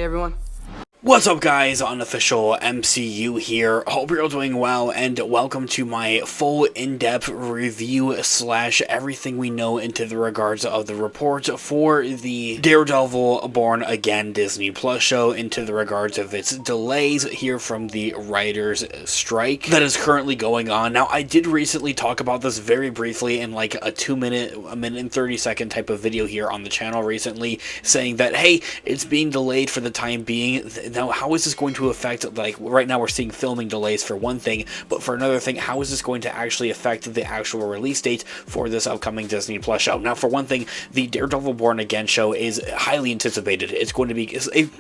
everyone. What's up guys, Unofficial MCU here. Hope you're all doing well and welcome to my full in-depth review slash everything we know into the regards of the report for the Daredevil Born Again Disney Plus show, into the regards of its delays here from the writers strike that is currently going on. Now, I did recently talk about this very briefly in like a minute and 30-second type of video here on the channel recently, saying that hey, it's being delayed for the time being. Now, how is this going to affect, like, right now we're seeing filming delays for one thing, but for another thing, how is this going to actually affect the actual release date for this upcoming Disney Plus show? Now, for one thing, the Daredevil Born Again show is highly anticipated. It's going to be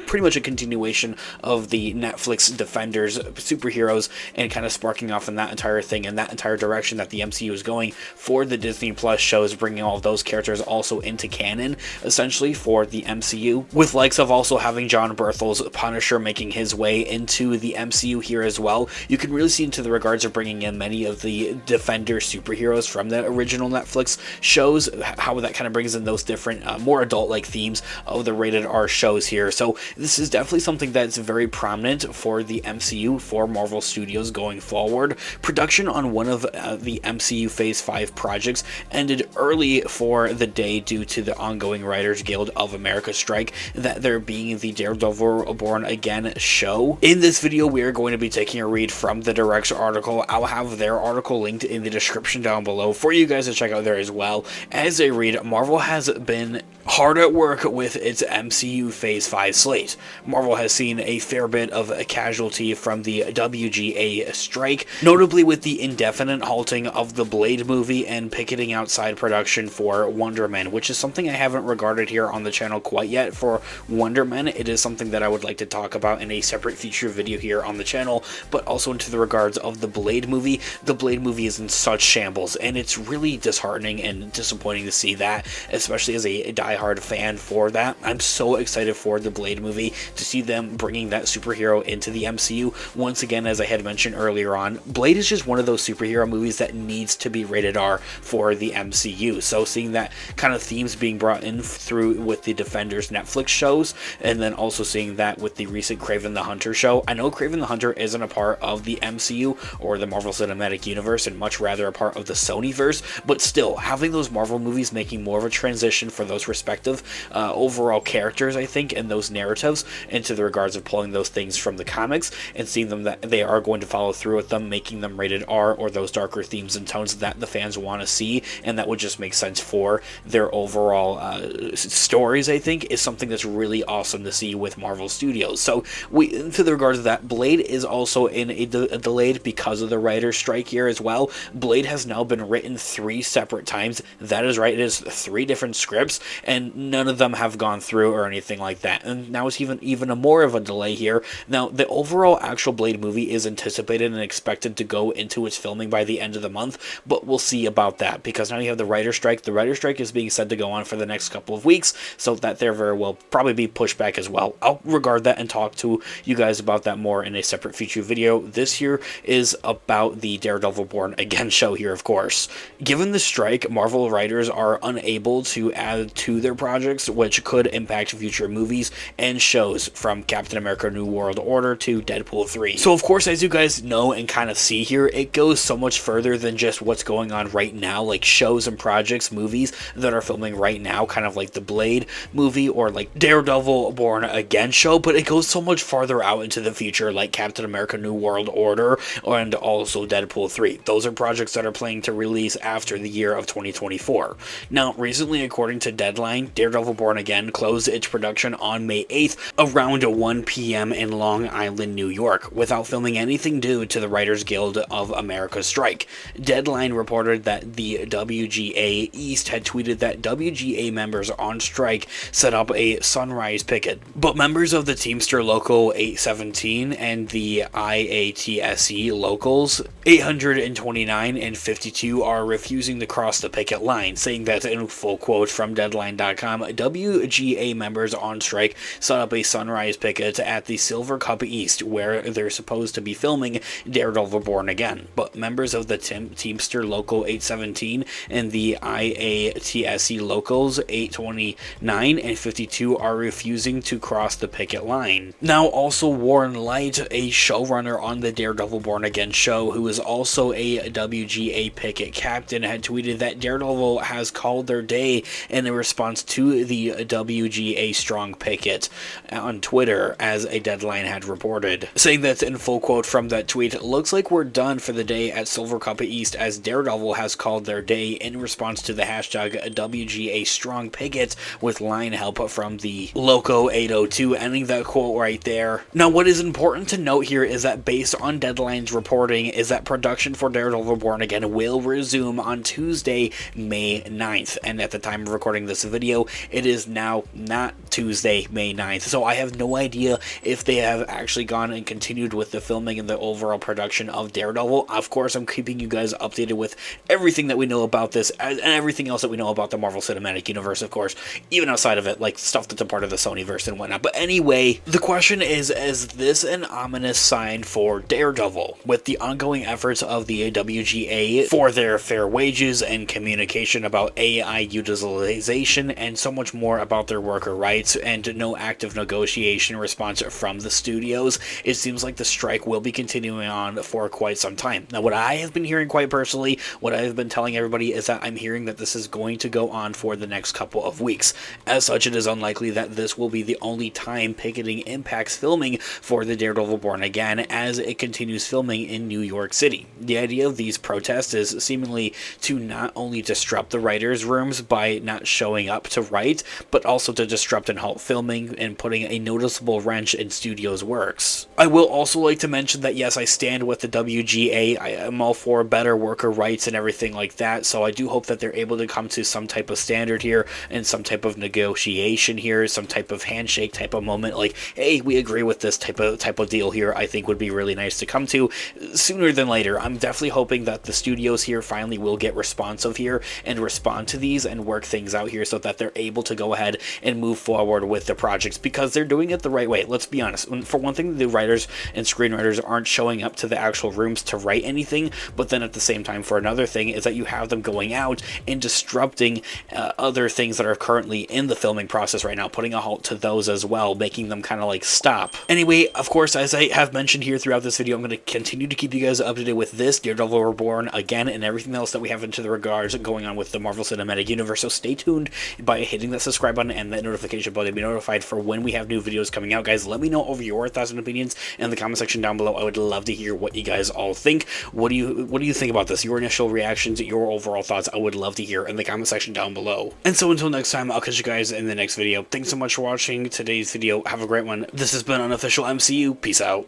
pretty much a continuation of the Netflix Defenders superheroes, and kind of sparking off in that entire thing and that entire direction that the MCU is going for the Disney Plus shows, bringing all of those characters also into canon, essentially, for the MCU, with likes of also having John Berthel's Punisher making his way into the MCU here as well. You can really see into the regards of bringing in many of the Defender superheroes from the original Netflix shows, how that kind of brings in those different, more adult-like themes of the rated R shows here. So this is definitely something that's very prominent for the MCU, for Marvel Studios going forward. Production on one of the MCU Phase 5 projects ended early for the day due to the ongoing Writers Guild of America strike, that there being the Daredevil Born Again show. In this video, we are going to be taking a read from the Direct's article. I'll have their article linked in the description down below for you guys to check out there as well. As a read, Marvel has been hard at work with its MCU Phase 5 slate. Marvel has seen a fair bit of a casualty from the WGA strike, notably with the indefinite halting of the Blade movie and picketing outside production for Wonder Man, which is something I haven't regarded here on the channel quite yet for Wonder Man. It is something that I would like to talk about in a separate feature video here on the channel, but also into the regards of the Blade movie. The Blade movie is in such shambles, and it's really disheartening and disappointing to see that, especially as a diehard fan for that. I'm so excited for the Blade movie, to see them bringing that superhero into the MCU. Once again, as I had mentioned earlier on, Blade is just one of those superhero movies that needs to be rated R for the MCU. So seeing that kind of themes being brought in through with the Defenders Netflix shows, and then also seeing that with the recent Kraven the Hunter show. I know Kraven the Hunter isn't a part of the MCU or the Marvel Cinematic Universe, and much rather a part of the Sonyverse, but still, having those Marvel movies making more of a transition for those respective overall characters, I think, and those narratives, into the regards of pulling those things from the comics and seeing them that they are going to follow through with them, making them rated R, or those darker themes and tones that the fans want to see, and that would just make sense for their overall stories, I think, is something that's really awesome to see with Marvel Studios. So to the regards of that, Blade is also in a delayed because of the writer's strike here as well. Blade has now been written 3 separate times. That is right, it is 3 different scripts, and none of them have gone through or anything like that. And now it's even a more of a delay here. Now, the overall actual Blade movie is anticipated and expected to go into its filming by the end of the month, but we'll see about that, because now you have the writer's strike. The writer's strike is being said to go on for the next couple of weeks, so that there very well probably be pushed back as well. I'll regard that and talk to you guys about that more in a separate feature video. This here is about the Daredevil Born Again show here, of course. Given the strike, Marvel writers are unable to add to their projects, which could impact future movies and shows, from Captain America New World Order to Deadpool 3. So of course, as you guys know and kind of see here, it goes so much further than just what's going on right now, like shows and projects, movies that are filming right now, kind of like the Blade movie or like Daredevil Born Again show, but it goes so much farther out into the future, like Captain America New World Order and also Deadpool 3. Those are projects that are planning to release after the year of 2024. Now, recently, according to Deadline, Daredevil Born Again closed its production on May 8th around 1 p.m. in Long Island, New York, without filming anything due to the Writers Guild of America strike. Deadline reported that the WGA East had tweeted that WGA members on strike set up a sunrise picket, but members of the Teamster Local 817 and the IATSE locals 829 and 52 are refusing to cross the picket line, saying that, in full quote from Deadline.com, WGA members on strike set up a sunrise picket at the Silver Cup East, where they're supposed to be filming Daredevil Born Again, but members of the Teamster Local 817 and the IATSE locals 829 and 52 are refusing to cross the picket line. deadline. Now, also Warren Light, a showrunner on the Daredevil Born Again show, who is also a WGA picket captain, had tweeted that Daredevil has called their day in response to the WGA strong picket on Twitter, as a deadline had reported, saying that in full quote from that tweet, "Looks like we're done for the day at Silver Cup East, as Daredevil has called their day in response to the hashtag WGA strong picket with line help from the Loco 802, ending that quote right there. Now, what is important to note here is that based on Deadline's reporting is that production for Daredevil Born Again will resume on Tuesday, May 9th, and at the time of recording this video, it is now not Tuesday, May 9th, so I have no idea if they have actually gone and continued with the filming and the overall production of Daredevil. Of course, I'm keeping you guys updated with everything that we know about this, and everything else that we know about the Marvel Cinematic Universe, of course, even outside of it, like stuff that's a part of the Sonyverse and whatnot. But anyway, the question is this an ominous sign for Daredevil, with the ongoing efforts of the WGA for their fair wages and communication about AI utilization and so much more about their worker rights, and no active negotiation response from the studios? It seems like the strike will be continuing on for quite some time. Now, what I have been hearing quite personally, what I have been telling everybody, is that I'm hearing that this is going to go on for the next couple of weeks. As such, it is unlikely that this will be the only time picketing impacts filming for the Daredevil Born Again, as it continues filming in New York City. The idea of these protests is seemingly to not only disrupt the writers' rooms by not showing up to write, but also to disrupt and halt filming and putting a noticeable wrench in studios' works. I will also like to mention that yes, I stand with the WGA. I am all for better worker rights and everything like that, so I do hope that they're able to come to some type of standard here and some type of negotiation here, some type of handshake type of moment, like, hey, we agree with this type of deal here. I think would be really nice to come to sooner than later. I'm definitely hoping that the studios here finally will get responsive here and respond to these and work things out here so that they're able to go ahead and move forward with the projects, because they're doing it the right way. Let's be honest. For one thing, the writers and screenwriters aren't showing up to the actual rooms to write anything, but then at the same time, for another thing, is that you have them going out and disrupting other things that are currently in the filming process right now, putting a halt to those as well, making them kind of like stop. Anyway, of course, as I have mentioned here throughout this video, I'm going to continue to keep you guys updated with this, Daredevil Reborn Again, and everything else that we have into the regards going on with the Marvel Cinematic Universe. So stay tuned by hitting that subscribe button and that notification bell to be notified for when we have new videos coming out, guys. Let me know over your thoughts and opinions in the comment section down below. I would love to hear what you guys all think. What do you think about this? Your initial reactions, your overall thoughts, I would love to hear in the comment section down below. And so until next time, I'll catch you guys in the next video. Thanks so much for watching today's video. Have a great one. This has been Unofficial MCU. Peace out.